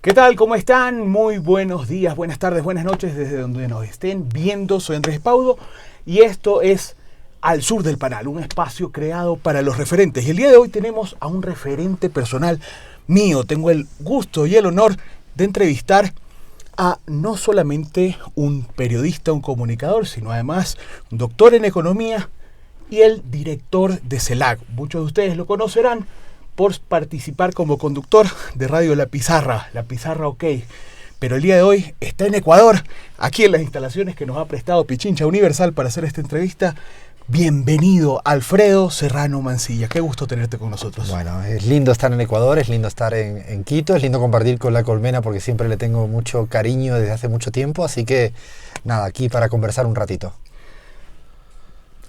¿Qué tal? ¿Cómo están? Muy buenos días, buenas tardes, buenas noches desde donde nos estén viendo. Soy Andrés Paudo y esto es Al Sur del Panal, un espacio creado para los referentes. Y el día de hoy tenemos a un referente personal mío. Tengo el gusto y el honor de entrevistar a no solamente un periodista, un comunicador, sino además un doctor en economía y el director de CELAC. Muchos de ustedes lo conocerán por participar como conductor de Radio La Pizarra OK. Pero el día de hoy está en Ecuador, aquí en las instalaciones que nos ha prestado Pichincha Universal para hacer esta entrevista. Bienvenido, Alfredo Serrano Mancilla. Qué gusto tenerte con nosotros. Bueno, es lindo estar en Ecuador, es lindo estar en Quito, es lindo compartir con La Colmena porque siempre le tengo mucho cariño desde hace mucho tiempo, así que nada, aquí para conversar un ratito.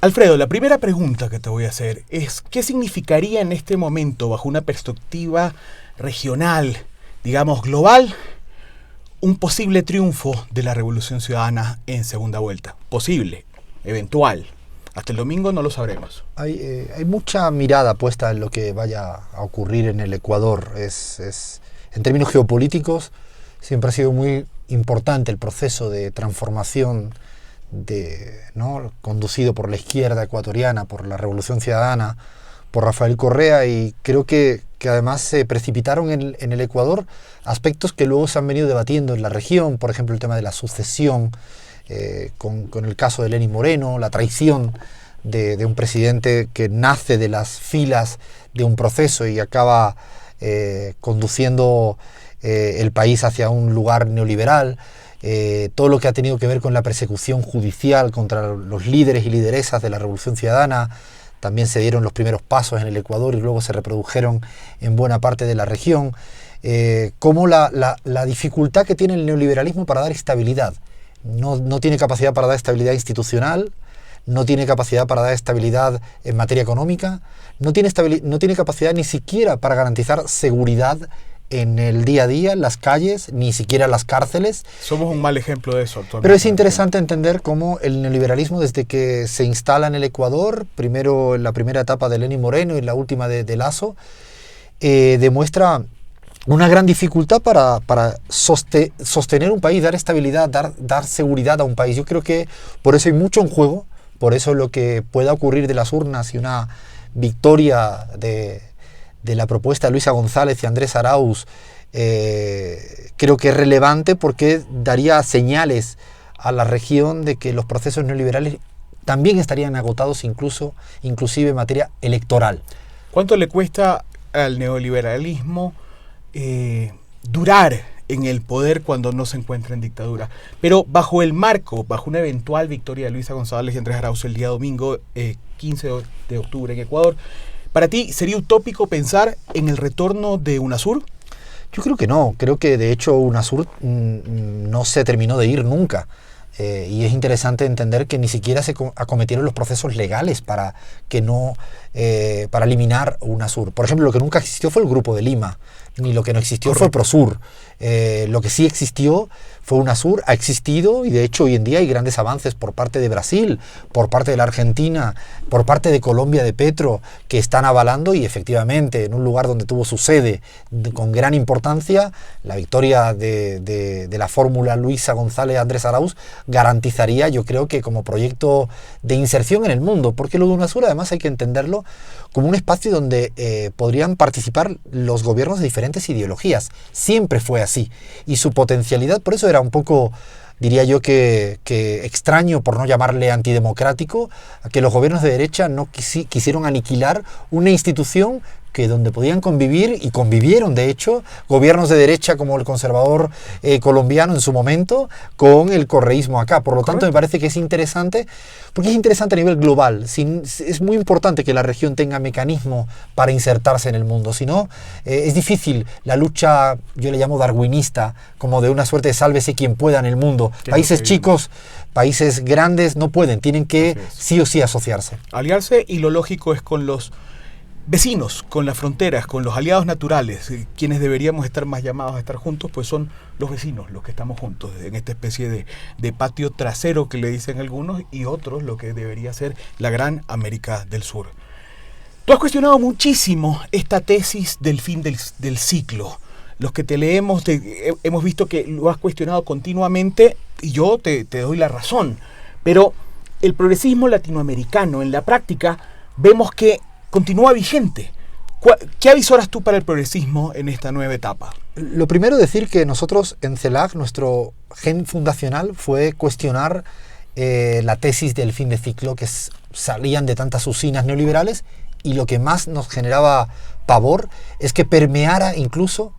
Alfredo, la primera pregunta que te voy a hacer es ¿qué significaría en este momento, bajo una perspectiva regional, digamos global, un posible triunfo de la Revolución Ciudadana en segunda vuelta? Posible, eventual. Hasta el domingo no lo sabremos. Hay mucha mirada puesta en lo que vaya a ocurrir en el Ecuador. En términos geopolíticos, siempre ha sido muy importante el proceso de transformación conducido por la izquierda ecuatoriana, por la Revolución Ciudadana, por Rafael Correa, y creo que además se precipitaron en el Ecuador aspectos que luego se han venido debatiendo en la región, por ejemplo el tema de la sucesión, con el caso de Lenín Moreno, la traición de un presidente que nace de las filas de un proceso y acaba conduciendo el país hacia un lugar neoliberal. Todo lo que ha tenido que ver con la persecución judicial contra los líderes y lideresas de la Revolución Ciudadana. También se dieron los primeros pasos en el Ecuador y luego se reprodujeron en buena parte de la región. Como la dificultad que tiene el neoliberalismo para dar estabilidad. No tiene capacidad para dar estabilidad institucional, no tiene capacidad para dar estabilidad en materia económica, no tiene capacidad ni siquiera para garantizar seguridad en el día a día, en las calles, ni siquiera en las cárceles. Somos un mal ejemplo de eso actualmente. Pero es interesante entender cómo el neoliberalismo, desde que se instala en el Ecuador, primero en la primera etapa de Lenín Moreno y la última de Lasso, demuestra una gran dificultad para sostener un país, dar estabilidad, dar seguridad a un país. Yo creo que por eso hay mucho en juego, por eso lo que pueda ocurrir de las urnas y una victoria de la propuesta de Luisa González y Andrés Arauz, creo que es relevante porque daría señales a la región de que los procesos neoliberales también estarían agotados inclusive en materia electoral. ¿Cuánto le cuesta al neoliberalismo durar en el poder cuando no se encuentra en dictadura? Pero bajo el marco, bajo una eventual victoria de Luisa González y Andrés Arauz el día domingo 15 de octubre en Ecuador, ¿para ti sería utópico pensar en el retorno de UNASUR? Yo creo que no. Creo que de hecho UNASUR no se terminó de ir nunca. Y es interesante entender que ni siquiera se acometieron los procesos legales para eliminar UNASUR. Por ejemplo, lo que nunca existió fue el Grupo de Lima, ni lo que no existió fue Prosur. Lo que sí existió fue UNASUR, ha existido, y de hecho hoy en día hay grandes avances por parte de Brasil, por parte de la Argentina, por parte de Colombia, de Petro, que están avalando, y efectivamente en un lugar donde tuvo su sede con gran importancia, la victoria de la fórmula Luisa González Andrés Arauz garantizaría, yo creo que como proyecto de inserción en el mundo, porque lo de UNASUR además hay que entenderlo como un espacio donde podrían participar los gobiernos de diferentes ideologías. Siempre fue así, y su potencialidad, por eso era un poco, diría yo que extraño, por no llamarle antidemocrático, a que los gobiernos de derecha no quisieron aniquilar una institución que donde podían convivir, y convivieron de hecho, gobiernos de derecha como el conservador colombiano en su momento, con el correísmo acá. Por lo tanto, me parece que es interesante, porque es interesante a nivel global. Es muy importante que la región tenga mecanismos para insertarse en el mundo, si no, es difícil la lucha, yo le llamo darwinista, como de una suerte de sálvese quien pueda en el mundo. Países chicos, países grandes no pueden, tienen que sí o sí asociarse. Aliarse, y lo lógico es con los vecinos, con las fronteras, con los aliados naturales. Quienes deberíamos estar más llamados a estar juntos, pues son los vecinos, los que estamos juntos en esta especie de patio trasero que le dicen algunos, y otros lo que debería ser la gran América del Sur. Tú has cuestionado muchísimo esta tesis del fin del ciclo. los que te leemos, hemos visto que lo has cuestionado continuamente y yo te doy la razón. Pero el progresismo latinoamericano en la práctica vemos que continúa vigente. ¿Qué avisoras tú para el progresismo en esta nueva etapa? Lo primero, decir que nosotros en CELAC, nuestro gen fundacional fue cuestionar la tesis del fin de ciclo, que salían de tantas usinas neoliberales, y lo que más nos generaba pavor es que permeara incluso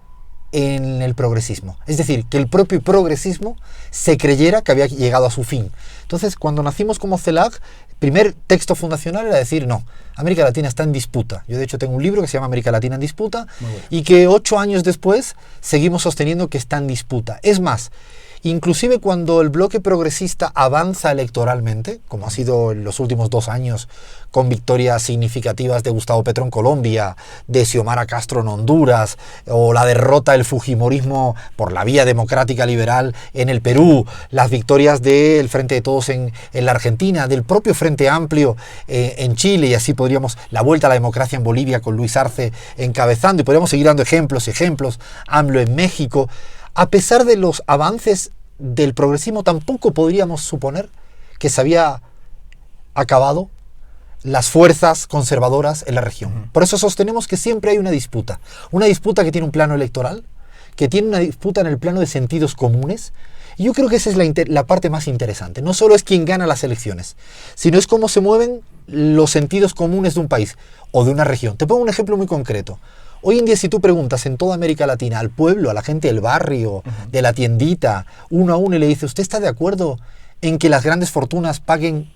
en el progresismo. Es decir, que el propio progresismo se creyera que había llegado a su fin. Entonces, cuando nacimos como CELAC, el primer texto fundacional era decir, no, América Latina está en disputa. Yo de hecho tengo un libro que se llama América Latina en disputa, y que 8 años después seguimos sosteniendo que está en disputa. Es más, inclusive cuando el bloque progresista avanza electoralmente, como ha sido en los últimos 2 años, con victorias significativas de Gustavo Petro en Colombia, de Xiomara Castro en Honduras, o la derrota del fujimorismo por la vía democrática liberal en el Perú, las victorias del Frente de Todos en la Argentina, del propio Frente Amplio en Chile, y así podríamos, la vuelta a la democracia en Bolivia con Luis Arce encabezando, y podríamos seguir dando ejemplos, AMLO en México. A pesar de los avances del progresismo, tampoco podríamos suponer que se había acabado las fuerzas conservadoras en la región. Por eso sostenemos que siempre hay una disputa que tiene un plano electoral, que tiene una disputa en el plano de sentidos comunes, y yo creo que esa es la parte más interesante. No solo es quién gana las elecciones, sino es cómo se mueven los sentidos comunes de un país o de una región. Te pongo un ejemplo muy concreto. Hoy en día, si tú preguntas en toda América Latina al pueblo, a la gente del barrio, de la tiendita, uno a uno, y le dice, ¿usted está de acuerdo en que las grandes fortunas paguen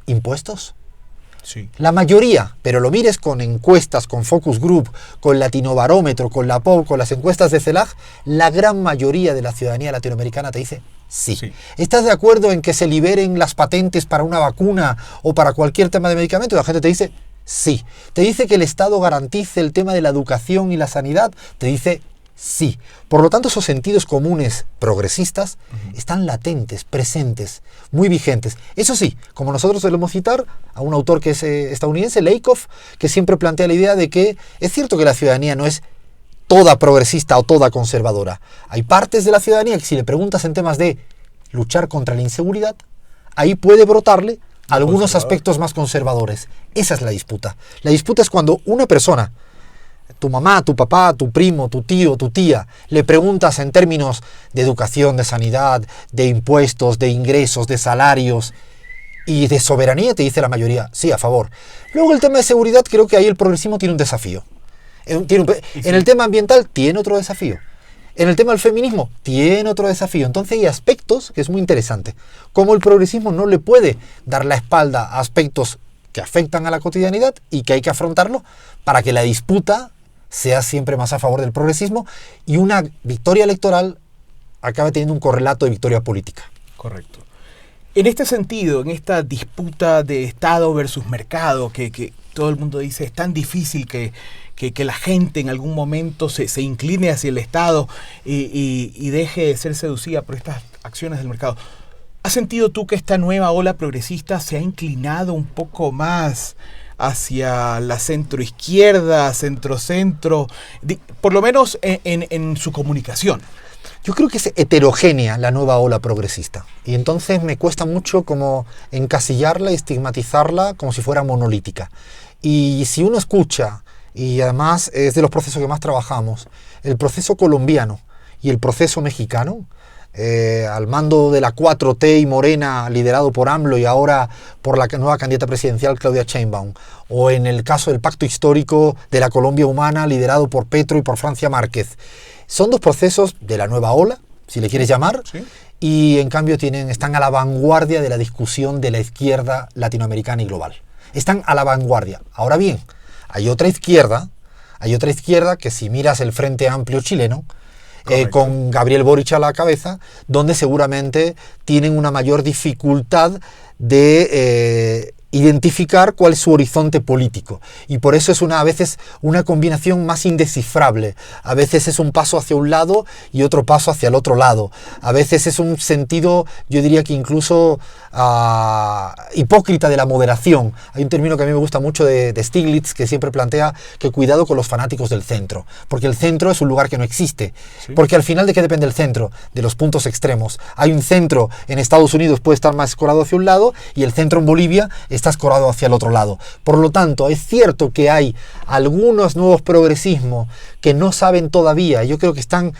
impuestos? Sí. La mayoría, pero lo mires con encuestas, con Focus Group, con Latinobarómetro, con la POU, con las encuestas de CELAC, la gran mayoría de la ciudadanía latinoamericana te dice sí. ¿Estás de acuerdo en que se liberen las patentes para una vacuna o para cualquier tema de medicamento? La gente te dice sí. ¿Te dice que el Estado garantice el tema de la educación y la sanidad? Te dice sí. Por lo tanto, esos sentidos comunes progresistas están latentes, presentes, muy vigentes. Eso sí, como nosotros solemos citar a un autor que es estadounidense, Lakoff, que siempre plantea la idea de que es cierto que la ciudadanía no es toda progresista o toda conservadora. Hay partes de la ciudadanía que, si le preguntas en temas de luchar contra la inseguridad, ahí puede brotarle algunos aspectos más conservadores. Esa es la disputa. La disputa es cuando una persona, tu mamá, tu papá, tu primo, tu tío, tu tía, le preguntas en términos de educación, de sanidad, de impuestos, de ingresos, de salarios y de soberanía, te dice la mayoría, sí, a favor. Luego el tema de seguridad, creo que ahí el progresismo tiene un desafío. En el tema ambiental tiene otro desafío. En el tema del feminismo tiene otro desafío. Entonces hay aspectos que es muy interesante. Como el progresismo no le puede dar la espalda a aspectos que afectan a la cotidianidad y que hay que afrontarlo para que la disputa sea siempre más a favor del progresismo y una victoria electoral acabe teniendo un correlato de victoria política. Correcto. En este sentido, en esta disputa de Estado versus mercado, que todo el mundo dice es tan difícil que la gente en algún momento se incline hacia el Estado y deje de ser seducida por estas acciones del mercado. ¿Has sentido tú que esta nueva ola progresista se ha inclinado un poco más hacia la centroizquierda, centro-centro, por lo menos en su comunicación? Yo creo que es heterogénea la nueva ola progresista, y entonces me cuesta mucho como encasillarla y estigmatizarla como si fuera monolítica. Y si uno escucha, y además es de los procesos que más trabajamos, el proceso colombiano y el proceso mexicano, al mando de la 4T y Morena, liderado por AMLO y ahora por la nueva candidata presidencial Claudia Sheinbaum, o en el caso del pacto histórico de la Colombia humana, liderado por Petro y por Francia Márquez. Son dos procesos de la nueva ola, si le quieres llamar, ¿sí? Y en cambio están a la vanguardia de la discusión de la izquierda latinoamericana y global. Están a la vanguardia. Ahora bien, hay otra izquierda que, si miras el Frente Amplio chileno, con Gabriel Boric a la cabeza, donde seguramente tienen una mayor dificultad de identificar cuál es su horizonte político. Y por eso es a veces una combinación más indescifrable. A veces es un paso hacia un lado y otro paso hacia el otro lado. A veces es un sentido, yo diría que incluso hipócrita de la moderación. Hay un término que a mí me gusta mucho de Stiglitz, que siempre plantea que cuidado con los fanáticos del centro. Porque el centro es un lugar que no existe. ¿Sí? Porque al final, ¿de qué depende el centro? De los puntos extremos. Hay un centro en Estados Unidos, puede estar más escorado hacia un lado, y el centro en Bolivia está escorado hacia el otro lado. Por lo tanto, es cierto que hay algunos nuevos progresismos que no saben todavía, yo creo que están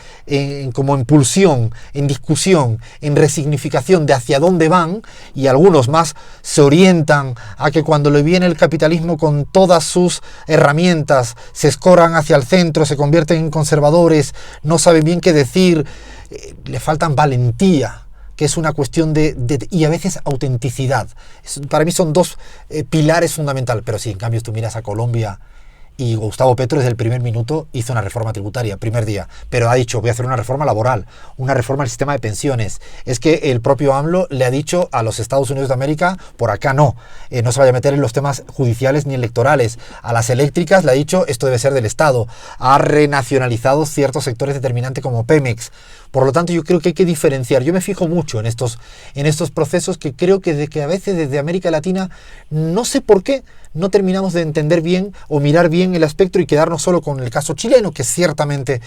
como en pulsión, en discusión, en resignificación de hacia dónde van, y algunos más se orientan a que cuando le viene el capitalismo con todas sus herramientas, se escoran hacia el centro, se convierten en conservadores, no saben bien qué decir, le faltan valentía, que es una cuestión y a veces autenticidad. Para mí son dos pilares fundamentales. Pero si en cambio tú miras a Colombia, y Gustavo Petro desde el primer minuto hizo una reforma tributaria, primer día, pero ha dicho voy a hacer una reforma laboral, una reforma del sistema de pensiones. Es que el propio AMLO le ha dicho a los Estados Unidos de América, por acá no se vaya a meter en los temas judiciales ni electorales. A las eléctricas le ha dicho esto debe ser del Estado. Ha renacionalizado ciertos sectores determinantes como Pemex. Por lo tanto, yo creo que hay que diferenciar. Yo me fijo mucho en estos procesos que creo que a veces desde América Latina, no sé por qué, no terminamos de entender bien o mirar bien el aspecto y quedarnos solo con el caso chileno, que ciertamente,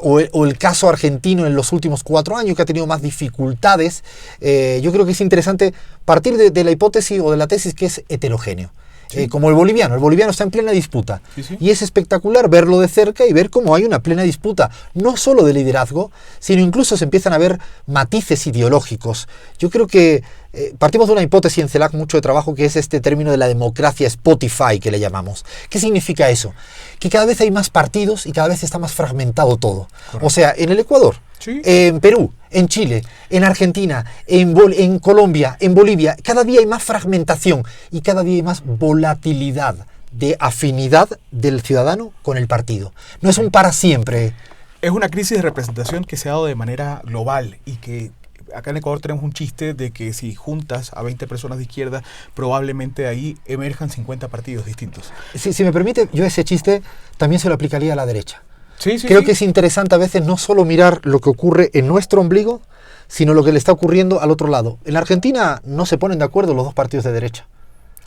o el caso argentino en los últimos 4 años, que ha tenido más dificultades. Yo creo que es interesante partir de la hipótesis o de la tesis que es heterogéneo. Sí. Como el boliviano está en plena disputa. Sí, sí. Y es espectacular verlo de cerca y ver cómo hay una plena disputa, no solo de liderazgo, sino incluso se empiezan a ver matices ideológicos. Yo creo que partimos de una hipótesis en CELAC mucho de trabajo, que es este término de la democracia Spotify, que le llamamos. ¿Qué significa eso? Que cada vez hay más partidos y cada vez está más fragmentado todo. Correcto. O sea, en el Ecuador, sí, en Perú, en Chile, en Argentina, en Colombia, en Bolivia, cada día hay más fragmentación y cada día hay más volatilidad de afinidad del ciudadano con el partido. No es un para siempre. Es una crisis de representación que se ha dado de manera global y que acá en Ecuador tenemos un chiste de que si juntas a 20 personas de izquierda, probablemente ahí emerjan 50 partidos distintos. Si me permite, yo ese chiste también se lo aplicaría a la derecha. Sí, sí, creo que es interesante a veces no solo mirar lo que ocurre en nuestro ombligo, sino lo que le está ocurriendo al otro lado. En la Argentina no se ponen de acuerdo los dos partidos de derecha.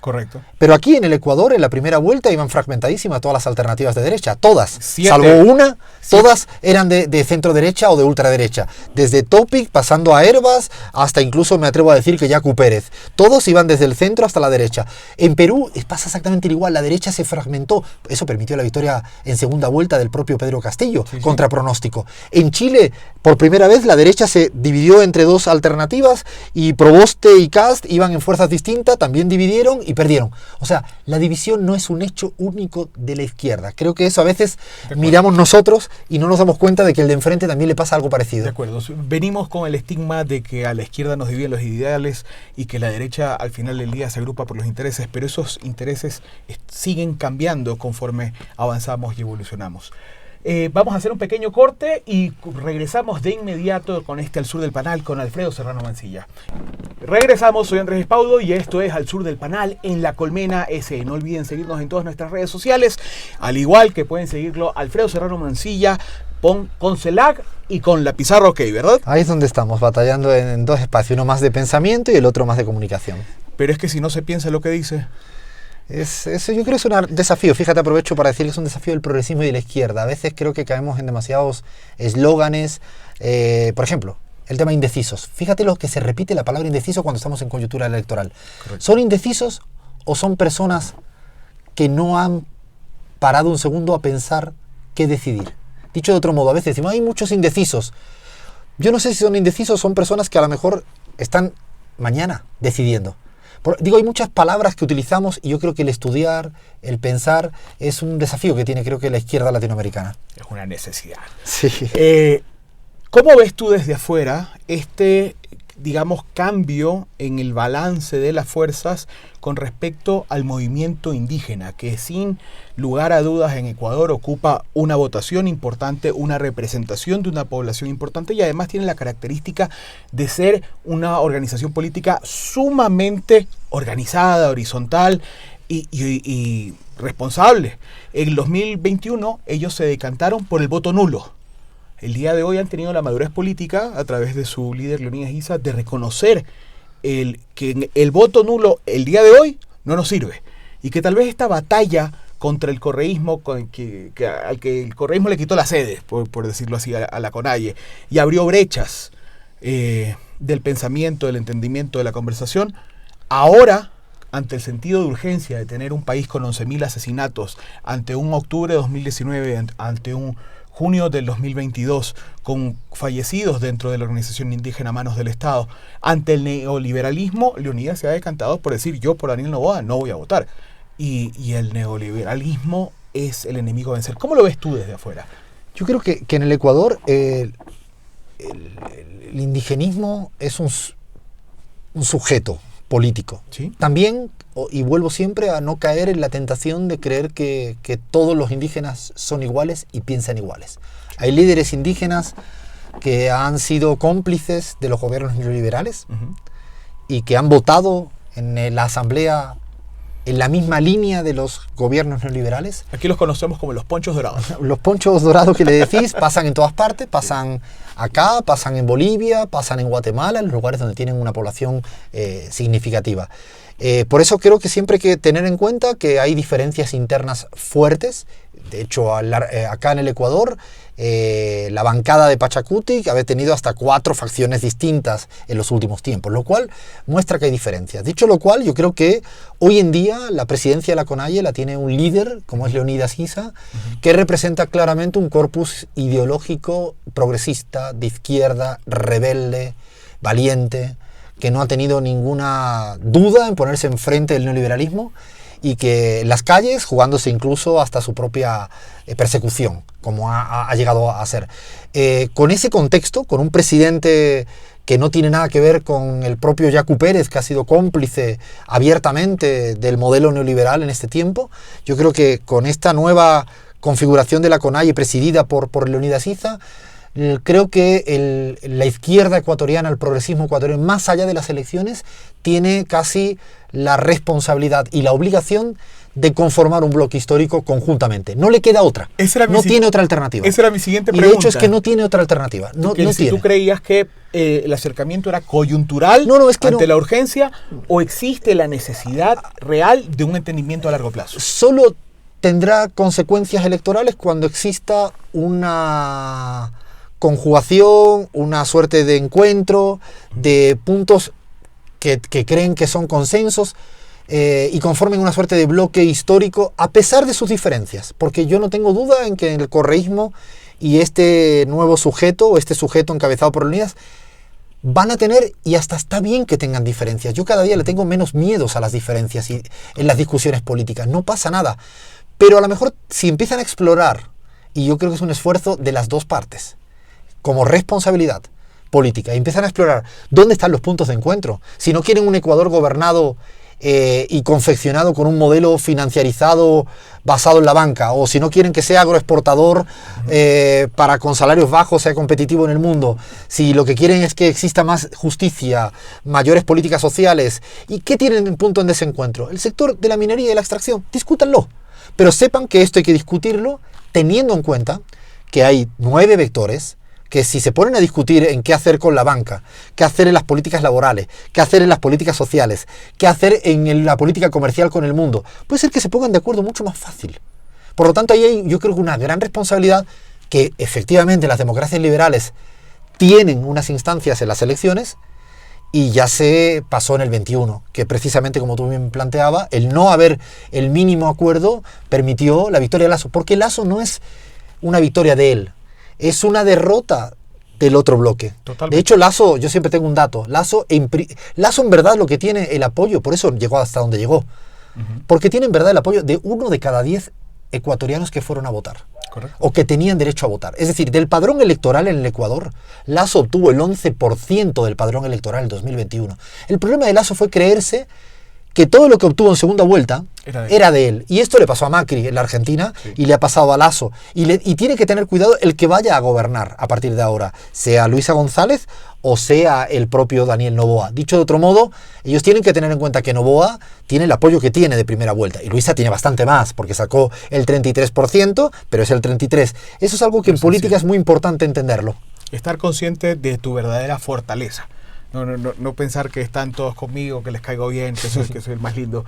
Correcto. Pero aquí en el Ecuador, en la primera vuelta, iban fragmentadísimas todas las alternativas de derecha. Todas. 7. Salvo una, 7. Todas eran de centro derecha o de ultraderecha. Desde Topic, pasando a Herbas, hasta incluso me atrevo a decir que Yacu Pérez. Todos iban desde el centro hasta la derecha. En Perú pasa exactamente igual. La derecha se fragmentó. Eso permitió la victoria en segunda vuelta del propio Pedro Castillo, sí, contra pronóstico. En Chile, por primera vez, la derecha se dividió entre dos alternativas y Proboste y Kast iban en fuerzas distintas, también dividieron y perdieron. O sea, la división no es un hecho único de la izquierda. Creo que eso a veces miramos nosotros y no nos damos cuenta de que el de enfrente también le pasa algo parecido. De acuerdo. Venimos con el estigma de que a la izquierda nos dividen los ideales y que la derecha al final del día se agrupa por los intereses, pero esos intereses siguen cambiando conforme avanzamos y evolucionamos. Vamos a hacer un pequeño corte y regresamos de inmediato con Al Sur del Panal con Alfredo Serrano Mancilla. Regresamos, soy Andrés Espaudo y esto es Al Sur del Panal en La Colmena S. No olviden seguirnos en todas nuestras redes sociales, al igual que pueden seguirlo Alfredo Serrano Mancilla con CELAC y con la Pizarra OK, ¿verdad? Ahí es donde estamos, batallando en dos espacios, uno más de pensamiento y el otro más de comunicación. Pero es que si no se piensa lo que dice... Eso yo creo que es un desafío. Fíjate, aprovecho para decir que es un desafío del progresismo y de la izquierda. A veces creo que caemos en demasiados eslóganes. Por ejemplo, el tema indecisos. Fíjate lo que se repite la palabra indeciso cuando estamos en coyuntura electoral. Correcto. ¿Son indecisos o son personas que no han parado un segundo a pensar qué decidir? Dicho de otro modo, a veces decimos, hay muchos indecisos. Yo no sé si son indecisos o son personas que a lo mejor están mañana decidiendo. Digo, hay muchas palabras que utilizamos y yo creo que el estudiar, el pensar, es un desafío que tiene, creo que la izquierda latinoamericana. Es una necesidad. Sí. ¿Cómo ves tú desde afuera digamos, cambio en el balance de las fuerzas con respecto al movimiento indígena, que sin lugar a dudas en Ecuador ocupa una votación importante, una representación de una población importante y además tiene la característica de ser una organización política sumamente organizada, horizontal y responsable. En el 2021 ellos se decantaron por el voto nulo. El día de hoy han tenido la madurez política, a través de su líder Leonidas Issa, de reconocer que el voto nulo el día de hoy no nos sirve. Y que tal vez esta batalla contra el correísmo, al que el correísmo le quitó la sede, por decirlo así, a la CONAIE, y abrió brechas del pensamiento, del entendimiento, de la conversación, ahora, ante el sentido de urgencia de tener un país con 11.000 asesinatos, ante un octubre de 2019, ante un junio del 2022, con fallecidos dentro de la organización indígena a manos del Estado, ante el neoliberalismo, Leonidas se ha decantado por decir: yo por Daniel Noboa no voy a votar. Y el neoliberalismo es el enemigo a vencer. ¿Cómo lo ves tú desde afuera? Yo creo que en el Ecuador el indigenismo es un sujeto político. ¿Sí? También, y vuelvo siempre a no caer en la tentación de creer que todos los indígenas son iguales y piensan iguales. Hay líderes indígenas que han sido cómplices de los gobiernos neoliberales y que han votado en la asamblea en la misma línea de los gobiernos neoliberales. Aquí los conocemos como los ponchos dorados. Los ponchos dorados que le decís pasan en todas partes, pasan acá, pasan en Bolivia, pasan en Guatemala, en los lugares donde tienen una población significativa. Por eso creo que siempre hay que tener en cuenta que hay diferencias internas fuertes. De hecho, acá en el Ecuador, la bancada de Pachacuti había tenido hasta 4 facciones distintas en los últimos tiempos, lo cual muestra que hay diferencias. Dicho lo cual, yo creo que hoy en día la presidencia de la CONAIE la tiene un líder, como es Leonidas Issa, que representa claramente un corpus ideológico progresista, de izquierda, rebelde, valiente, que no ha tenido ninguna duda en ponerse enfrente del neoliberalismo y que en las calles, jugándose incluso hasta su propia persecución, como ha llegado a ser. Con ese contexto, con un presidente que no tiene nada que ver con el propio Yacu Pérez, que ha sido cómplice abiertamente del modelo neoliberal en este tiempo, yo creo que con esta nueva configuración de la CONAIE presidida por Leonidas Issa, creo que la izquierda ecuatoriana, el progresismo ecuatoriano, más allá de las elecciones, tiene casi la responsabilidad y la obligación de conformar un bloque histórico conjuntamente. No le queda otra. No tiene otra alternativa. Esa era mi siguiente pregunta. Y de hecho es que no tiene otra alternativa. No si tiene. ¿Tú creías que el acercamiento era coyuntural ante la urgencia o existe la necesidad real de un entendimiento a largo plazo? Solo tendrá consecuencias electorales cuando exista una conjugación, una suerte de encuentro de puntos que creen que son consensos y conformen una suerte de bloque histórico a pesar de sus diferencias, porque yo no tengo duda en que el correísmo y este nuevo sujeto o este sujeto encabezado por Leonidas van a tener, y hasta está bien que tengan diferencias. Yo cada día le tengo menos miedos a las diferencias y en las discusiones políticas, no pasa nada, pero a lo mejor si empiezan a explorar, y yo creo que es un esfuerzo de las dos partes como responsabilidad política, y empiezan a explorar dónde están los puntos de encuentro. Si no quieren un Ecuador gobernado y confeccionado con un modelo financiarizado basado en la banca, o si no quieren que sea agroexportador para con salarios bajos sea competitivo en el mundo, si lo que quieren es que exista más justicia, mayores políticas sociales, ¿y qué tienen en punto en desencuentro? El sector de la minería y la extracción, discútanlo, pero sepan que esto hay que discutirlo teniendo en cuenta que hay 9 vectores que si se ponen a discutir en qué hacer con la banca, qué hacer en las políticas laborales, qué hacer en las políticas sociales, qué hacer en la política comercial con el mundo, puede ser que se pongan de acuerdo mucho más fácil. Por lo tanto, ahí hay, yo creo que una gran responsabilidad que efectivamente las democracias liberales tienen unas instancias en las elecciones y ya se pasó en el 21, que precisamente como tú bien planteabas, el no haber el mínimo acuerdo permitió la victoria de Lasso, porque Lasso no es una victoria de él, es una derrota del otro bloque. Totalmente. De hecho, Lasso, yo siempre tengo un dato, Lasso en verdad lo que tiene el apoyo, por eso llegó hasta donde llegó, porque tiene en verdad el apoyo de 1 de cada 10 ecuatorianos que fueron a votar. Correcto. o que tenían derecho a votar. Es decir, del padrón electoral en el Ecuador, Lasso obtuvo el 11% del padrón electoral en 2021. El problema de Lasso fue creerse que todo lo que obtuvo en segunda vuelta era de él. Y esto le pasó a Macri en la Argentina, sí, y le ha pasado a Lasso. Y tiene que tener cuidado el que vaya a gobernar a partir de ahora, sea Luisa González o sea el propio Daniel Noboa. Dicho de otro modo, ellos tienen que tener en cuenta que Noboa tiene el apoyo que tiene de primera vuelta. Y Luisa tiene bastante más, porque sacó el 33%, pero es el 33%. Eso es algo que en política es muy importante entenderlo. Estar consciente de tu verdadera fortaleza. No pensar que están todos conmigo, que les caigo bien, que soy el más lindo.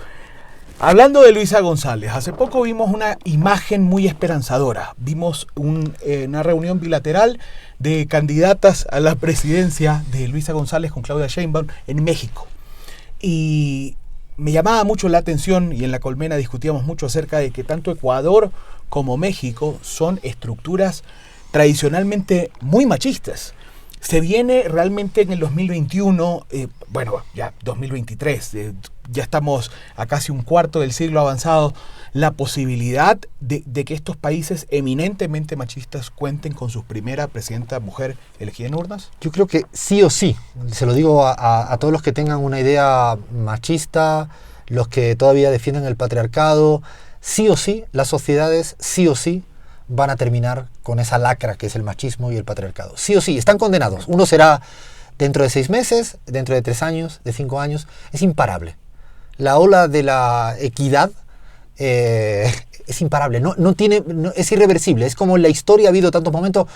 Hablando de Luisa González, hace poco vimos una imagen muy esperanzadora. Vimos una reunión bilateral de candidatas a la presidencia de Luisa González con Claudia Sheinbaum en México. Y me llamaba mucho la atención, y en La Colmena discutíamos mucho acerca de que tanto Ecuador como México son estructuras tradicionalmente muy machistas. Se viene realmente en el 2021, ya 2023, ya estamos a casi un cuarto del siglo avanzado, la posibilidad de que estos países eminentemente machistas cuenten con su primera presidenta mujer elegida en urnas. Yo creo que sí o sí, se lo digo a todos los que tengan una idea machista, los que todavía defienden el patriarcado, sí o sí, las sociedades sí o sí van a terminar con esa lacra que es el machismo y el patriarcado. Sí o sí, están condenados. Uno será dentro de 6 meses, dentro de 3 años, de 5 años. Es imparable. La ola de la equidad es imparable. Es irreversible. Es como en la historia ha habido tantos momentos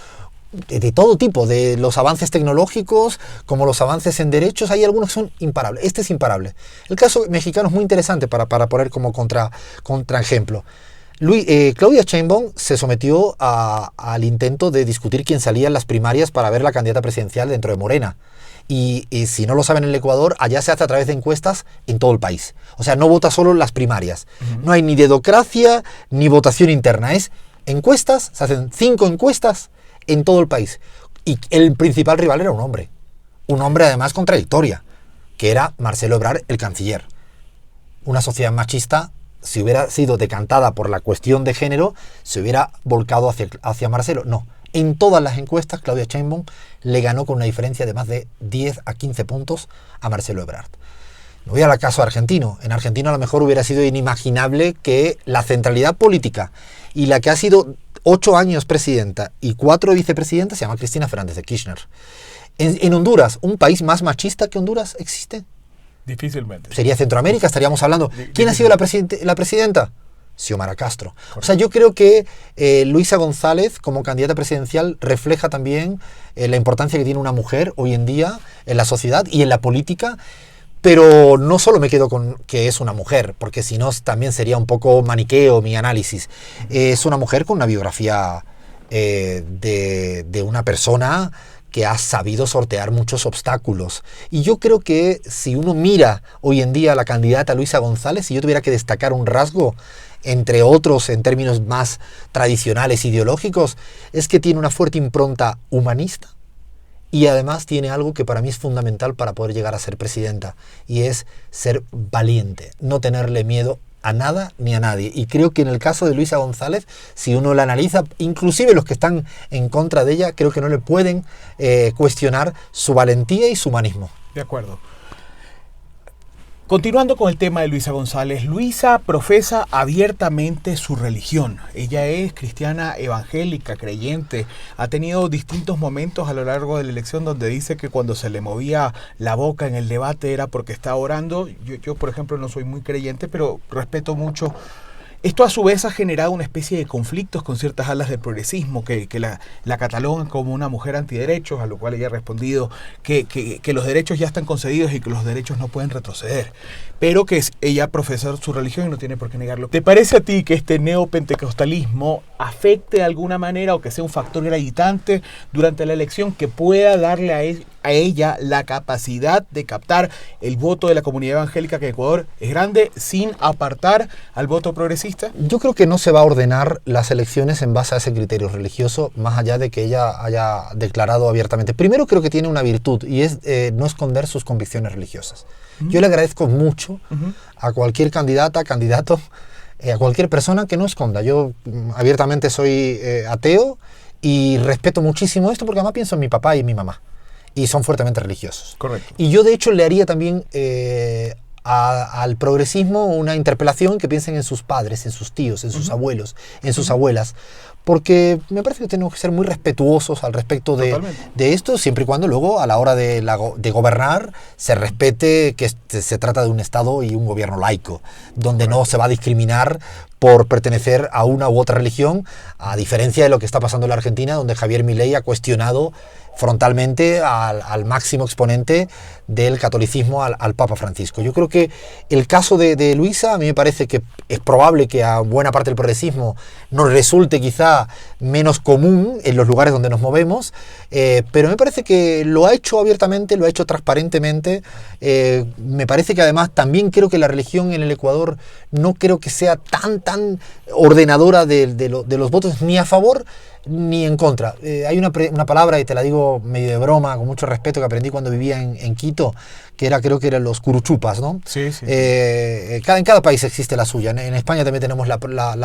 de todo tipo, de los avances tecnológicos como los avances en derechos. Hay algunos que son imparables. Este es imparable. El caso mexicano es muy interesante para poner como contraejemplo. Claudia Sheinbaum se sometió al intento de discutir quién salía en las primarias para ver la candidata presidencial dentro de Morena. Y si no lo saben en el Ecuador, allá se hace a través de encuestas en todo el país. O sea, no vota solo en las primarias. Uh-huh. No hay ni dedocracia ni votación interna. Es encuestas, se hacen 5 encuestas en todo el país. Y el principal rival era un hombre además con trayectoria, que era Marcelo Ebrard, el canciller. Una sociedad machista, si hubiera sido decantada por la cuestión de género, se hubiera volcado hacia Marcelo. No. En todas las encuestas, Claudia Sheinbaum le ganó con una diferencia de más de 10 a 15 puntos a Marcelo Ebrard. Me voy al caso argentino. En Argentina a lo mejor hubiera sido inimaginable que la centralidad política y la que ha sido 8 años presidenta y 4 vicepresidentas se llama Cristina Fernández de Kirchner. En Honduras, ¿un país más machista que Honduras existe? Difícilmente. Sería Centroamérica, estaríamos hablando. ¿Quién ha sido la presidenta? Xiomara Castro. Correcto. O sea, yo creo que Luisa González, como candidata presidencial, refleja también la importancia que tiene una mujer hoy en día en la sociedad y en la política. Pero no solo me quedo con que es una mujer, porque si no también sería un poco maniqueo mi análisis. Es una mujer con una biografía de una persona que ha sabido sortear muchos obstáculos. Y yo creo que si uno mira hoy en día a la candidata Luisa González, si yo tuviera que destacar un rasgo, entre otros en términos más tradicionales, ideológicos, es que tiene una fuerte impronta humanista y además tiene algo que para mí es fundamental para poder llegar a ser presidenta, y es ser valiente, no tenerle miedo a nada ni a nadie. Y creo que en el caso de Luisa González, si uno la analiza, inclusive los que están en contra de ella, creo que no le pueden cuestionar su valentía y su humanismo. De acuerdo. Continuando con el tema de Luisa González, Luisa profesa abiertamente su religión. Ella es cristiana evangélica, creyente. Ha tenido distintos momentos a lo largo de la elección donde dice que cuando se le movía la boca en el debate era porque estaba orando. Yo, por ejemplo, no soy muy creyente, pero respeto mucho. Esto a su vez ha generado una especie de conflictos con ciertas alas del progresismo que la catalogan como una mujer antiderechos, a lo cual ella ha respondido que los derechos ya están concedidos y que los derechos no pueden retroceder, pero que ella profesa su religión y no tiene por qué negarlo. ¿Te parece a ti que este neopentecostalismo afecte de alguna manera o que sea un factor gravitante durante la elección que pueda darle a ella la capacidad de captar el voto de la comunidad evangélica, que en Ecuador es grande, sin apartar al voto progresista? Yo creo que no se va a ordenar las elecciones en base a ese criterio religioso, más allá de que ella haya declarado abiertamente. Primero, creo que tiene una virtud, y es no esconder sus convicciones religiosas. Yo le agradezco mucho a cualquier candidato a cualquier persona que no esconda. Yo abiertamente soy ateo y respeto muchísimo esto porque además pienso en mi papá y en mi mamá. Y son fuertemente religiosos. Correcto. Y yo de hecho le haría también al progresismo una interpelación que piensen en sus padres, en sus tíos, en sus abuelos, en sus abuelas. Porque me parece que tenemos que ser muy respetuosos al respecto de esto, siempre y cuando luego a la hora de gobernar se respete que se trata de un Estado y un gobierno laico, donde no se va a discriminar por pertenecer a una u otra religión, a diferencia de lo que está pasando en la Argentina, donde Javier Milei ha cuestionado frontalmente al máximo exponente del catolicismo, al Papa Francisco. Yo creo que el caso de Luisa, a mí me parece que es probable que a buena parte del progresismo nos resulte quizá menos común en los lugares donde nos movemos, pero me parece que lo ha hecho abiertamente, lo ha hecho transparentemente. Me parece que además también creo que la religión en el Ecuador no creo que sea tan ordenadora de los votos, ni a favor ni en contra. Hay una palabra, y te la digo medio de broma, con mucho respeto, que aprendí cuando vivía en Quito, que creo que eran los curuchupas, ¿no? Sí. En cada país existe la suya. En España también tenemos la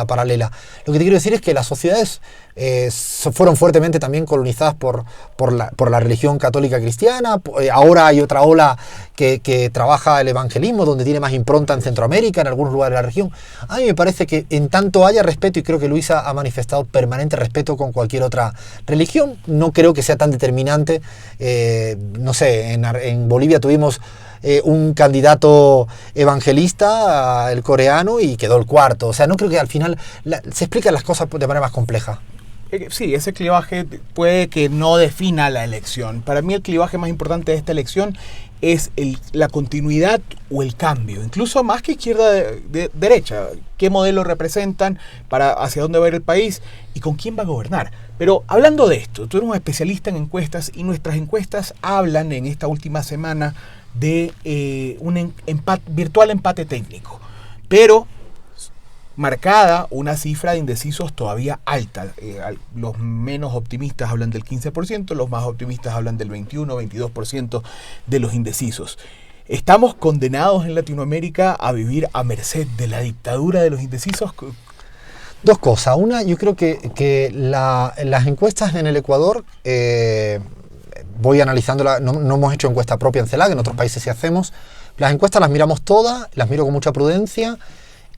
paralela. Lo que te quiero decir es que las sociedades fueron fuertemente también colonizadas por la religión católica cristiana. Ahora hay otra ola que trabaja el evangelismo, donde tiene más impronta en Centroamérica, en algunos lugares de la región. A mí me parece que en tanto haya respeto, y creo que Luisa ha manifestado permanente respeto con cualquier otra religión, no creo que sea tan determinante. No sé, en Bolivia tuvimos un candidato evangelista, el coreano, y quedó el cuarto. O sea, no creo que al final se explican las cosas de manera más compleja. Sí, ese clivaje puede que no defina la elección. Para mí el clivaje más importante de esta elección es la continuidad o el cambio, incluso más que izquierda de derecha. ¿Qué modelo representan, hacia dónde va a ir el país y con quién va a gobernar? Pero hablando de esto, tú eres un especialista en encuestas y nuestras encuestas hablan en esta última semana de un virtual empate técnico, pero marcada una cifra de indecisos todavía alta. Los menos optimistas hablan del 15%, los más optimistas hablan del 21-22% de los indecisos. ¿Estamos condenados en Latinoamérica a vivir a merced de la dictadura de los indecisos? Dos cosas. Una, yo creo que las encuestas en el Ecuador, voy analizándolas, no hemos hecho encuesta propia en CELAC, en otros países sí hacemos. Las encuestas las miramos todas, las miro con mucha prudencia,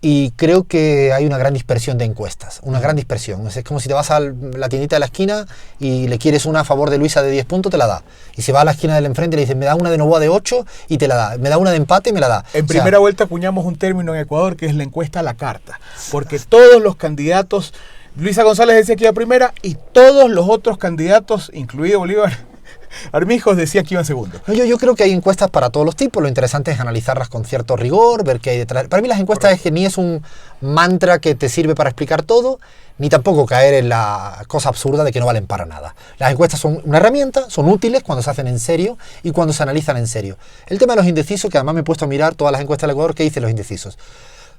y creo que hay una gran dispersión de encuestas, una gran dispersión. Es como si te vas a la tiendita de la esquina y le quieres una a favor de Luisa de 10 puntos, te la da. Y si vas a la esquina del enfrente y le dices, me da una de Novoa de 8 y te la da. Me da una de empate y me la da. En primera vuelta acuñamos un término en Ecuador que es la encuesta a la carta. Porque todos los candidatos, Luisa González decía que iba primera y todos los otros candidatos, incluido Bolívar Armijos, decía que iba en segundo. Yo creo que hay encuestas para todos los tipos. Lo interesante es analizarlas con cierto rigor, ver qué hay detrás. Para mí las encuestas es que ni es un mantra que te sirve para explicar todo, ni tampoco caer en la cosa absurda de que no valen para nada. Las encuestas son una herramienta, son útiles cuando se hacen en serio y cuando se analizan en serio. El tema de los indecisos, que además me he puesto a mirar todas las encuestas del Ecuador, ¿qué dicen los indecisos?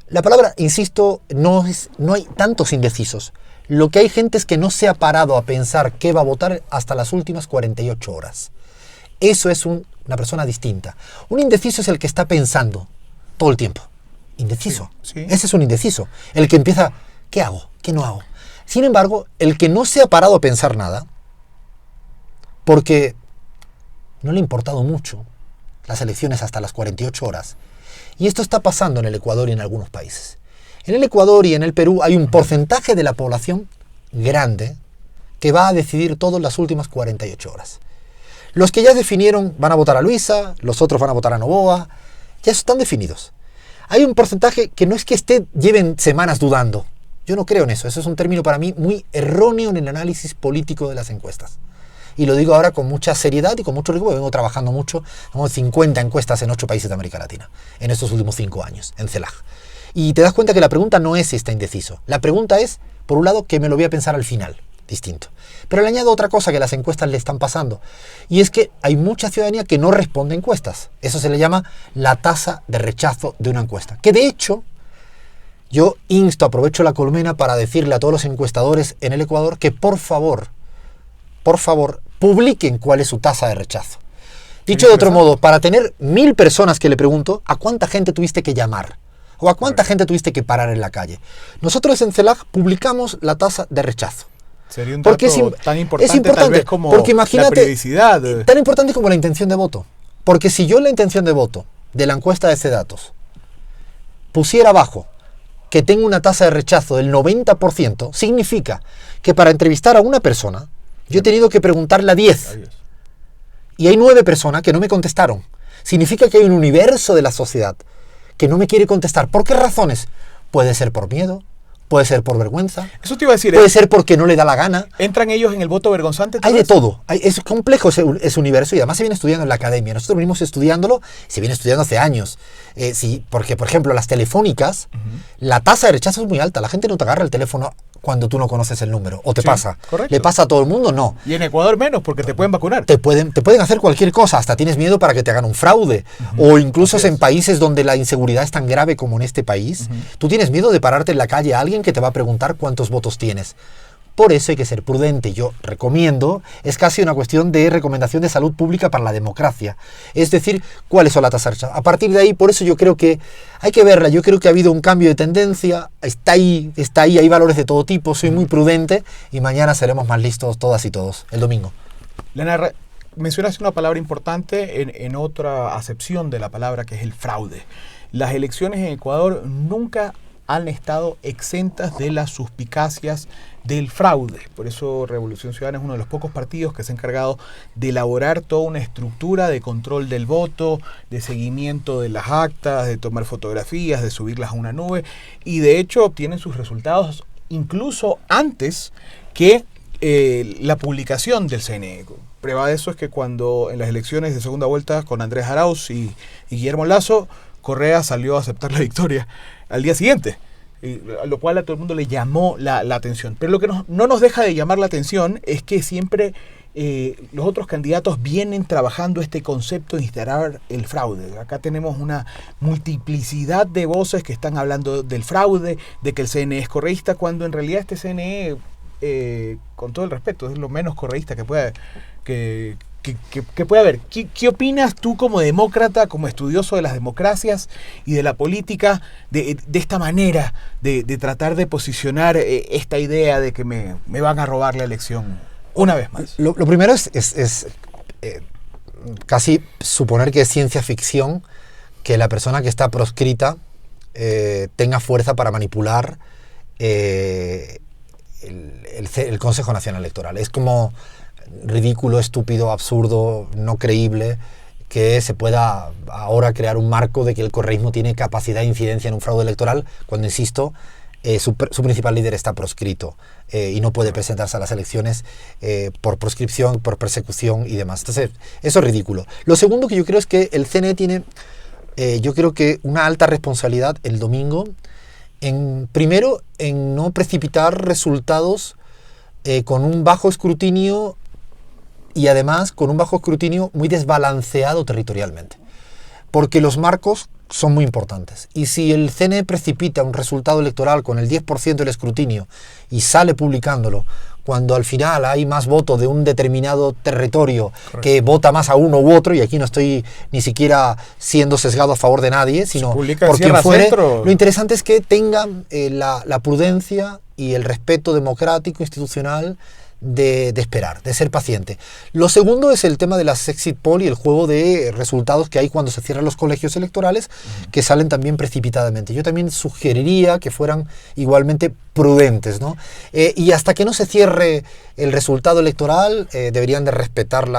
La palabra, insisto, no hay tantos indecisos. Lo que hay gente es que no se ha parado a pensar qué va a votar hasta las últimas 48 horas. Eso es una persona distinta. Un indeciso es el que está pensando todo el tiempo. Indeciso. Sí. Ese es un indeciso. El que empieza, ¿qué hago? ¿Qué no hago? Sin embargo, el que no se ha parado a pensar nada, porque no le ha importado mucho las elecciones hasta las 48 horas. Y esto está pasando en el Ecuador y en algunos países. En el Ecuador y en el Perú hay un porcentaje de la población grande que va a decidir todo en las últimas 48 horas. Los que ya definieron van a votar a Luisa, los otros van a votar a Novoa, ya están definidos. Hay un porcentaje que no es que lleven semanas dudando. Yo no creo en eso. Eso es un término para mí muy erróneo en el análisis político de las encuestas. Y lo digo ahora con mucha seriedad y con mucho rigor, porque vengo trabajando mucho, tenemos 50 encuestas en 8 países de América Latina, en estos últimos 5 años, en CELAC. Y te das cuenta que la pregunta no es si está indeciso. La pregunta es, por un lado, que me lo voy a pensar al final, distinto. Pero le añado otra cosa que las encuestas le están pasando, y es que hay mucha ciudadanía que no responde a encuestas. Eso se le llama la tasa de rechazo de una encuesta. Que de hecho, yo aprovecho la colmena para decirle a todos los encuestadores en el Ecuador que por favor, publiquen cuál es su tasa de rechazo. Dicho de otro modo, para tener 1000 personas que le pregunto, ¿a cuánta gente tuviste que llamar ¿O a cuánta gente tuviste que parar en la calle? Nosotros en CELAC publicamos la tasa de rechazo. Sería un dato tan importante, tal vez como porque imagínate, la periodicidad. Tan importante como la intención de voto. Porque si yo en la intención de voto de la encuesta de CEDATOS pusiera abajo que tengo una tasa de rechazo del 90%, significa que para entrevistar a una persona, yo he tenido que preguntarle a 10. Y hay 9 personas que no me contestaron. Significa que hay un universo de la sociedad que no me quiere contestar. ¿Por qué razones? Puede ser por miedo, puede ser por vergüenza. Eso te iba a decir. Puede ser porque no le da la gana. ¿Entran ellos en el voto vergonzante? Hay de todo. Es complejo ese universo y además se viene estudiando en la academia. Nosotros venimos estudiándolo, se viene estudiando hace años. Porque, por ejemplo, las telefónicas, la tasa de rechazo es muy alta. La gente no te agarra el teléfono cuando tú no conoces el número. ¿O te pasa? Correcto. ¿Le pasa a todo el mundo? No. Y en Ecuador menos, porque te pueden vacunar. Te pueden hacer cualquier cosa. Hasta tienes miedo para que te hagan un fraude. O incluso en países donde la inseguridad es tan grave como en este país, tú tienes miedo de pararte en la calle a alguien que te va a preguntar cuántos votos tienes. Por eso hay que ser prudente. Yo recomiendo, es casi una cuestión de recomendación de salud pública para la democracia. Es decir, cuáles son las tasas de rechazo. A partir de ahí, por eso yo creo que hay que verla. Yo creo que ha habido un cambio de tendencia. Está ahí, hay valores de todo tipo. Soy muy prudente y mañana seremos más listos todas y todos, el domingo. Lena, mencionaste una palabra importante en otra acepción de la palabra, que es el fraude. Las elecciones en Ecuador nunca han estado exentas de las suspicacias del fraude. Por eso Revolución Ciudadana es uno de los pocos partidos que se ha encargado de elaborar toda una estructura de control del voto, de seguimiento de las actas, de tomar fotografías, de subirlas a una nube, y de hecho obtienen sus resultados incluso antes que la publicación del CNE. Prueba de eso es que cuando en las elecciones de segunda vuelta con Andrés Arauz y Guillermo Lasso, Correa salió a aceptar la victoria al día siguiente, a lo cual a todo el mundo le llamó la atención. Pero lo que no nos deja de llamar la atención es que siempre los otros candidatos vienen trabajando este concepto de instalar el fraude. Acá tenemos una multiplicidad de voces que están hablando del fraude, de que el CNE es correísta, cuando en realidad este CNE, con todo el respeto, es lo menos correísta que puede haber. ¿Qué opinas tú como demócrata, como estudioso de las democracias y de la política, de esta manera de tratar de posicionar esta idea de que me van a robar la elección una vez más? Lo primero es casi suponer que es ciencia ficción que la persona que está proscrita tenga fuerza para manipular el Consejo Nacional Electoral. Es como ridículo, estúpido, absurdo, no creíble que se pueda ahora crear un marco de que el correísmo tiene capacidad de incidencia en un fraude electoral cuando, insisto, su principal líder está proscrito y no puede presentarse a las elecciones por proscripción, por persecución y demás. Entonces, eso es ridículo. Lo segundo que yo creo es que el CNE tiene, yo creo que una alta responsabilidad el domingo, primero, en no precipitar resultados con un bajo escrutinio y además con un bajo escrutinio muy desbalanceado territorialmente. Porque los marcos son muy importantes. Y si el CNE precipita un resultado electoral con el 10% del escrutinio y sale publicándolo, cuando al final hay más votos de un determinado territorio, correcto, que vota más a uno u otro, y aquí no estoy ni siquiera siendo sesgado a favor de nadie, sino por quien fuere, centro. Lo interesante es que tengan la prudencia y el respeto democrático, institucional, de esperar, de ser paciente. Lo segundo es el tema de las exit poll y el juego de resultados que hay cuando se cierran los colegios electorales, que salen también precipitadamente. Yo también sugeriría que fueran igualmente prudentes, ¿no? Y hasta que no se cierre el resultado electoral, deberían de respetar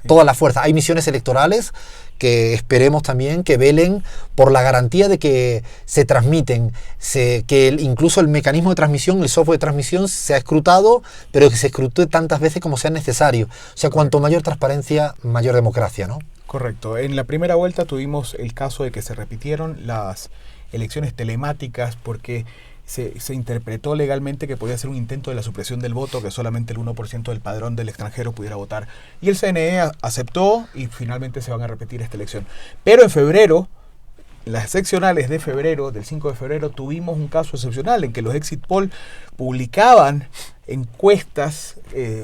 toda la fuerza. Hay misiones electorales que esperemos también que velen por la garantía de que se transmiten, que incluso el mecanismo de transmisión, el software de transmisión sea escrutado, pero que se escrute tantas veces como sea necesario. O sea, cuanto mayor transparencia, mayor democracia, ¿no? Correcto. En la primera vuelta tuvimos el caso de que se repitieron las elecciones telemáticas porque se interpretó legalmente que podía ser un intento de la supresión del voto, que solamente el 1% del padrón del extranjero pudiera votar. Y el CNE aceptó y finalmente se van a repetir esta elección. Pero en febrero, las seccionales de febrero, del 5 de febrero, tuvimos un caso excepcional en que los exit poll publicaban encuestas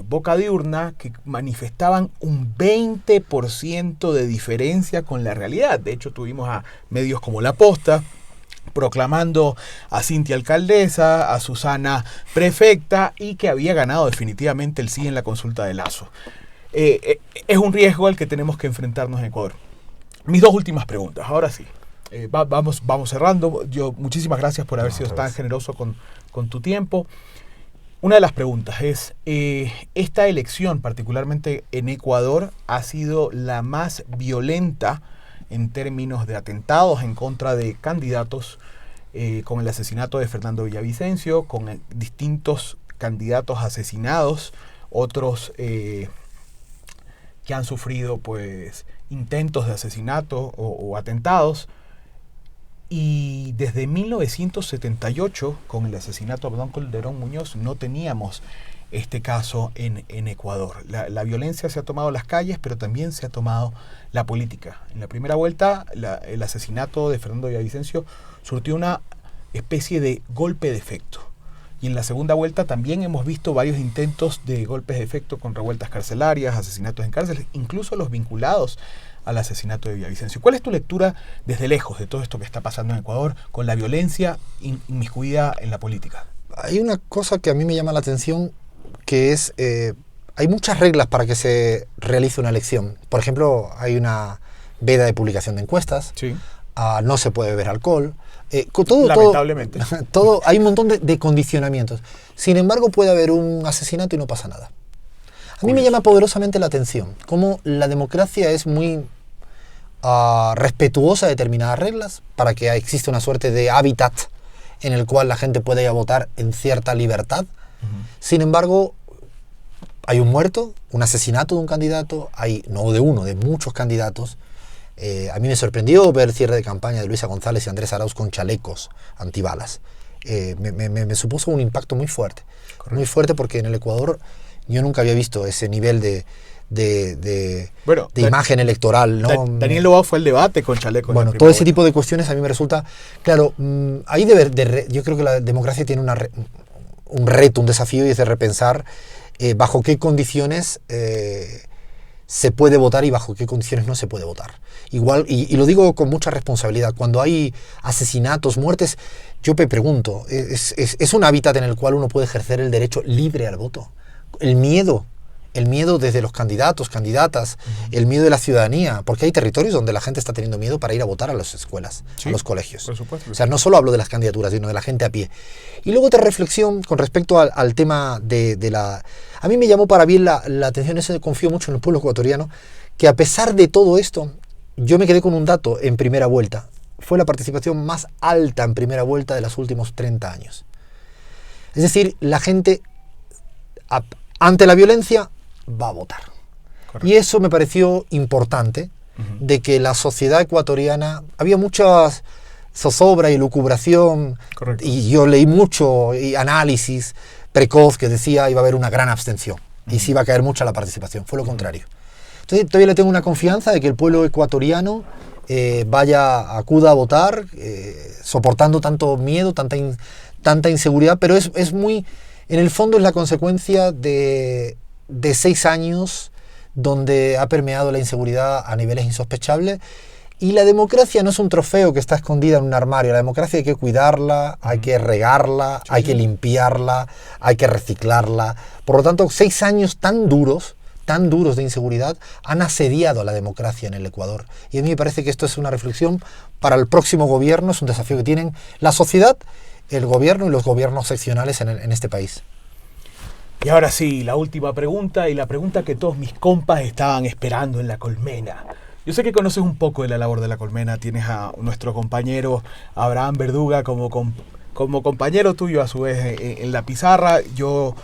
boca de urna que manifestaban un 20% de diferencia con la realidad. De hecho, tuvimos a medios como La Posta, proclamando a Cintia alcaldesa, a Susana prefecta, y que había ganado definitivamente el sí en la consulta de Lasso. Es un riesgo al que tenemos que enfrentarnos en Ecuador. Mis dos últimas preguntas, ahora sí. Vamos cerrando. Muchísimas gracias por haber sido tan generoso con tu tiempo. Una de las preguntas es, esta elección, particularmente en Ecuador, ha sido la más violenta en términos de atentados en contra de candidatos, con el asesinato de Fernando Villavicencio, con distintos candidatos asesinados, otros que han sufrido pues intentos de asesinato o atentados. Y desde 1978, con el asesinato de Abdón Calderón Muñoz, no teníamos este caso en Ecuador. La violencia se ha tomado las calles, pero también se ha tomado la política. En la primera vuelta, el asesinato de Fernando Villavicencio surtió una especie de golpe de efecto. Y en la segunda vuelta también hemos visto varios intentos de golpes de efecto con revueltas carcelarias, asesinatos en cárceles, incluso los vinculados al asesinato de Villavicencio. ¿Cuál es tu lectura desde lejos de todo esto que está pasando en Ecuador con la violencia inmiscuida en la política? Hay una cosa que a mí me llama la atención, que es, hay muchas reglas para que se realice una elección. Por ejemplo, hay una veda de publicación de encuestas, sí. No se puede beber alcohol, lamentablemente. Hay un montón de condicionamientos. Sin embargo, puede haber un asesinato y no pasa nada. A mí me llama poderosamente la atención cómo la democracia es muy respetuosa de determinadas reglas para que exista una suerte de hábitat en el cual la gente pueda ir a votar en cierta libertad. Sin embargo, hay un muerto, un asesinato de un candidato, no de uno, de muchos candidatos. A mí me sorprendió ver el cierre de campaña de Luisa González y Andrés Arauz con chalecos antibalas. Me supuso un impacto muy fuerte. Correcto. Muy fuerte, porque en el Ecuador yo nunca había visto ese nivel de imagen electoral, ¿no? Daniel Loao fue el debate con chalecos. Bueno, todo ese tipo de cuestiones a mí me resulta... Claro, ahí yo creo que la democracia tiene un reto, un desafío, y es de repensar bajo qué condiciones se puede votar y bajo qué condiciones no se puede votar. Igual, y lo digo con mucha responsabilidad, cuando hay asesinatos, muertes, yo me pregunto, ¿es un hábitat en el cual uno puede ejercer el derecho libre al voto? El miedo desde los candidatos, candidatas, el miedo de la ciudadanía, porque hay territorios donde la gente está teniendo miedo para ir a votar a las escuelas, sí, a los colegios. Por supuesto. O sea, no solo hablo de las candidaturas, sino de la gente a pie. Y luego otra reflexión con respecto al tema de la... A mí me llamó para bien la atención, eso, confío mucho en el pueblo ecuatoriano, que a pesar de todo esto, yo me quedé con un dato en primera vuelta. Fue la participación más alta en primera vuelta de los últimos 30 años. Es decir, la gente, ante la violencia, va a votar. Correcto. Y eso me pareció importante, de que la sociedad ecuatoriana, había mucha zozobra y lucubración. Correcto. Y yo leí mucho análisis precoz que decía iba a haber una gran abstención y se iba a caer mucha la participación. Fue lo contrario. Entonces todavía le tengo una confianza de que el pueblo ecuatoriano acuda a votar, soportando tanto miedo, tanta inseguridad, pero es muy, en el fondo es la consecuencia de 6 años donde ha permeado la inseguridad a niveles insospechables. Y la democracia no es un trofeo que está escondida en un armario. La democracia hay que cuidarla, hay que regarla, hay que limpiarla, hay que reciclarla. Por lo tanto, 6 años tan duros de inseguridad han asediado a la democracia en el Ecuador. Y a mí me parece que esto es una reflexión para el próximo gobierno, es un desafío que tienen la sociedad, el gobierno y los gobiernos seccionales en este país. Y ahora sí, la última pregunta, y la pregunta que todos mis compas estaban esperando en La Colmena. Yo sé que conoces un poco de la labor de La Colmena, tienes a nuestro compañero Abraham Verduga como compañero tuyo a su vez en la pizarra. Yo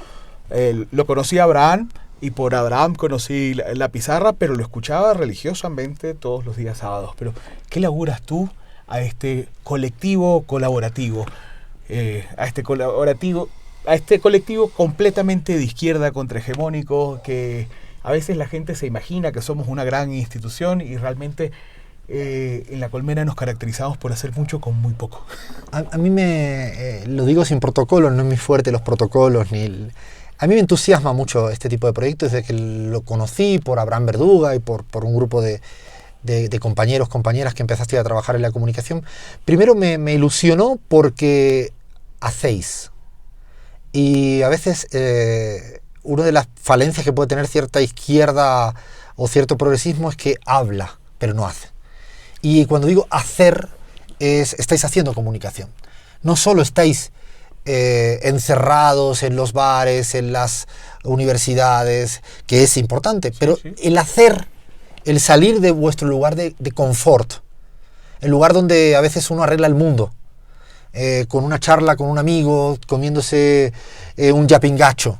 lo conocí a Abraham y por Abraham conocí la pizarra, pero lo escuchaba religiosamente todos los días sábados. Pero, ¿qué le auguras tú a este colectivo colaborativo? A este colectivo completamente de izquierda, contrahegemónico, que a veces la gente se imagina que somos una gran institución y realmente en La Colmena nos caracterizamos por hacer mucho con muy poco. A mí lo digo sin protocolo, no es muy fuerte los protocolos. A mí me entusiasma mucho este tipo de proyectos desde que lo conocí por Abraham Verduga y por un grupo de de compañeros, compañeras que empezaste a trabajar en la comunicación. Primero me ilusionó porque hacéis. Y a veces una de las falencias que puede tener cierta izquierda o cierto progresismo es que habla, pero no hace. Y cuando digo hacer, estáis haciendo comunicación. No solo estáis encerrados en los bares, en las universidades, que es importante, pero sí. El hacer, el salir de vuestro lugar de confort, el lugar donde a veces uno arregla el mundo, con una charla con un amigo, comiéndose un yapingacho,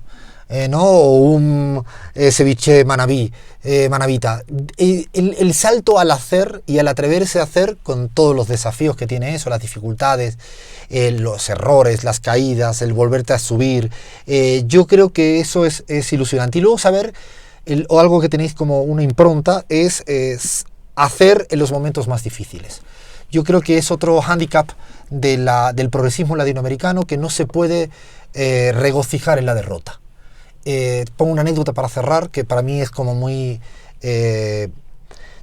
¿no? O un ceviche manabita. El salto al hacer y al atreverse a hacer, con todos los desafíos que tiene eso, las dificultades, los errores, las caídas, el volverte a subir, yo creo que eso es ilusionante. Y luego saber, o algo que tenéis como una impronta, es hacer en los momentos más difíciles. Yo creo que es otro hándicap del progresismo latinoamericano, que no se puede regocijar en la derrota. Pongo una anécdota para cerrar, que para mí es como muy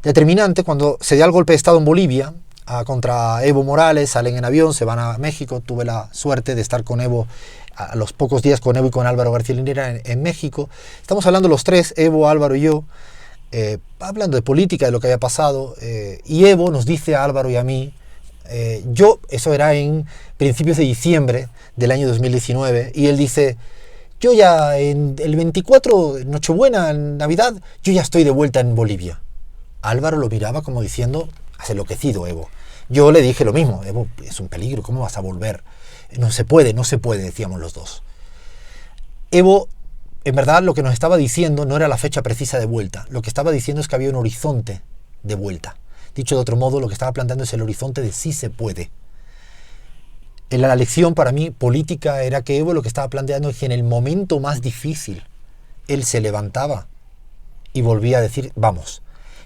determinante. Cuando se dio el golpe de Estado en Bolivia contra Evo Morales, salen en avión, se van a México. Tuve la suerte de estar con Evo a los pocos días, con Evo y con Álvaro García Linera en México. Estamos hablando los tres, Evo, Álvaro y yo, hablando de política, de lo que había pasado, y Evo nos dice a Álvaro y a mí, eso era en principios de diciembre del año 2019, y él dice: yo ya en el 24, Nochebuena, en Navidad, yo ya estoy de vuelta en Bolivia. Álvaro lo miraba como diciendo: has enloquecido, Evo. Yo le dije lo mismo: Evo, es un peligro, ¿cómo vas a volver? No se puede, decíamos los dos. Evo, en verdad, lo que nos estaba diciendo no era la fecha precisa de vuelta. Lo que estaba diciendo es que había un horizonte de vuelta. Dicho de otro modo, lo que estaba planteando es el horizonte de sí se puede. La lección para mí política era que Evo lo que estaba planteando es que en el momento más difícil él se levantaba y volvía a decir: vamos.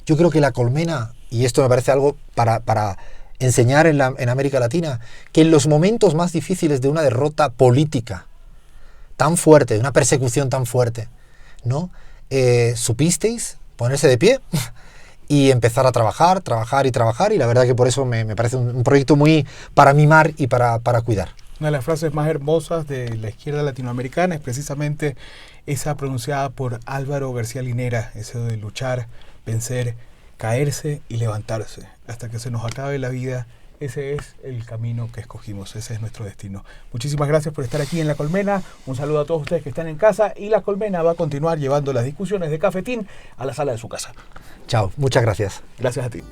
Yo creo que la colmena, y esto me parece algo para enseñar en América Latina, que en los momentos más difíciles de una derrota política tan fuerte, de una persecución tan fuerte, ¿no? Supisteis ponerse de pie y empezar a trabajar, y la verdad que por eso me parece un proyecto muy para mimar y para cuidar. Una de las frases más hermosas de la izquierda latinoamericana es precisamente esa pronunciada por Álvaro García Linera, eso de luchar, vencer, caerse y levantarse hasta que se nos acabe la vida. Ese es el camino que escogimos, ese es nuestro destino. Muchísimas gracias por estar aquí en La Colmena. Un saludo a todos ustedes que están en casa, y La Colmena va a continuar llevando las discusiones de Cafetín a la sala de su casa. Chao, muchas gracias. Gracias a ti.